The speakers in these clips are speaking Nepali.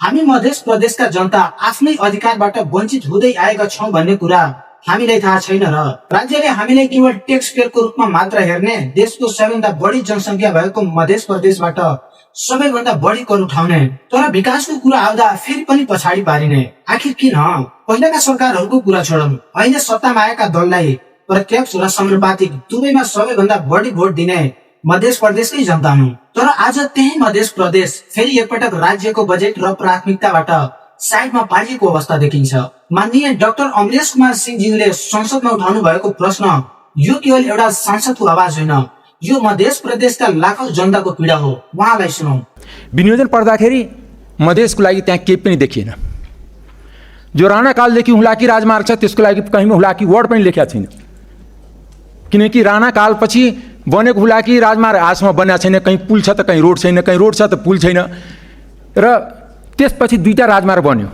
हामी मध्य प्रदेशका जनता आफ्नै अधिकारबाट वञ्चित हुँदै आएका छौं भन्ने कुरा हामीलाई थाहा छैन र राज्यले हामीलाई केवल ट्याक्स पेयरको रूपमा मात्र हेर्ने, देशको सबैभन्दा बढी जनसङ्ख्या भएको मध्य प्रदेशबाट सबैभन्दा बढी कर उठाउने, तर विकासको कुरा आउँदा फेरि पनि पछाडि पारिने। आखिर किन? पहिलाका सरकारहरूको कुरा छोडौं, अहिले सत्तामा आएका दललाई प्रत्यक्ष र समानुपातिक दुवैमा सबैभन्दा बढी भोट दिने मध्य प्रदेशकै जनता हुन्। तर आज त्यही मध्य प्रदेश फेरि एकपटक राज्यको बजेट र प्राथमिकताबाट साइडमा पारिएको अवस्था देखिन्छ। माननीय डाक्टर अमरेश कुमार सिंहजीले संसदमा उठाउनु भएको प्रश्न यो केवल एउटा सांसदको आवाज होइन, यो मध्य प्रदेशका लाखौं जनताको पीडा हो। उहाँलाई सुनौं। विनियोजन पर्दाखेरि मधेसको लागि त्यहाँ केही पनि देखिएन। जो राणा कालदेखि हुलाकी राजमार्ग छ त्यसको लागि कहीँ हुलाकी वर्ड पनि लेखेको छैन, किनकि राणा कालपछि बनेको हुलाकी राजमार्ग आजसम्म बनेको छैन। कहीँ पुल छ त कहीँ रोड छैन, कहीँ रोड छ त पुल छैन। र त्यसपछि दुईटा राजमार्ग बन्यो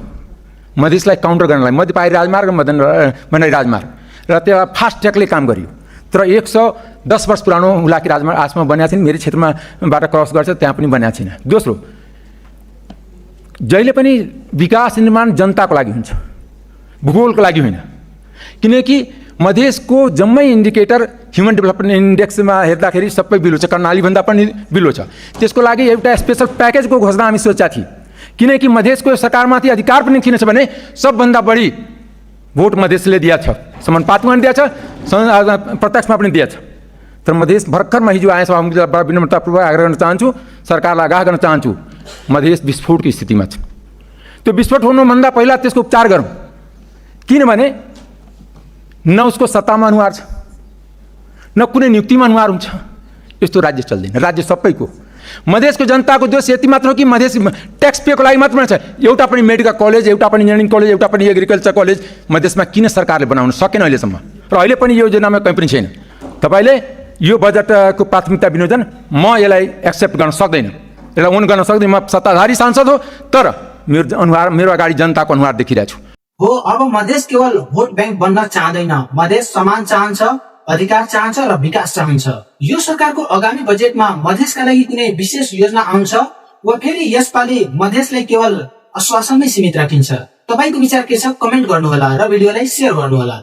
मधेसलाई काउन्टर गर्नलाई, मध्यपारी राजमार्ग र मनाली राजमार्ग, र त्यो फास्ट ट्र्याकले काम गरियो। तर 110 वर्ष पुरानो हुलाकी राजमार्ग आजसम्म बनेको छैन। मेरो क्षेत्रमा बाट क्रस गर्छ त्यहाँ पनि बनेको छैन। दोस्रो, जहिले पनि विकास निर्माण जनताको लागि हुन्छ, भूगोलको लागि होइन। किनकि मधेसको जम्मै इन्डिकेटर ह्युमन डेभलपमेन्ट इन्डेक्समा हेर्दाखेरि सबै बिलो छ, कर्णालीभन्दा पनि बिलो छ। त्यसको लागि एउटा स्पेसल प्याकेजको घोषणा हामी सोचेका थियौँ, किनकि मधेसको सरकारमाथि अधिकार पनि किन छ भने सबभन्दा बढी भोट मधेसले दिएको छ, समानुपातमा पनि दिएको छ, प्रत्यक्षमा पनि दिएको छ। तर मधेस भर्खरमा हिजो आएछ, विनम्रतापूर्वक आग्रह गर्न चाहन्छु, सरकारलाई आगाह गर्न चाहन्छु, मधेस विस्फोटको स्थितिमा छ। त्यो विस्फोट हुनुभन्दा पहिला त्यसको उपचार गरौँ, किनभने न उसको सत्तामा अनुहार छ, न कुनै नियुक्तिमा अनुहार हुन्छ। यस्तो राज्य चल्दैन। राज्य सबैको, मधेसको जनताको दोष यति मात्र हो कि मधेस ट्याक्स पेको लागि मात्र छ। एउटा पनि मेडिकल कलेज, एउटा पनि इन्जिनियरिङ कलेज, एउटा पनि एग्रिकल्चर कलेज मधेसमा किन सरकारले बनाउन सकेन अहिलेसम्म? र अहिले पनि यो योजनामा कहीँ पनि छैन। तपाईँले यो बजेटको प्राथमिकता विनियोजन म यसलाई एक्सेप्ट गर्न सक्दैन, यसलाई ओन गर्न सक्दैन। म सत्ताधारी सांसद हो, तर मेरो अगाडि जनताको अनुहार देखिरहेको छु। हो, अब मधेस केवल भोट बैंक बन्न चाहँदैन, मधेस समान चाहन्छ, अधिकार चाहन्छ र विकास चाहन्छ। यो सरकारको आगामी बजेटमा मधेसका लागि कुनै विशेष योजना आउँछ वा फेरि यसपालि मधेसलाई केवल आश्वासनमै सीमित राखिन्छ? तपाईको विचार के छ? कमेन्ट गर्नुहोला र भिडियोलाई शेयर गर्नुहोला।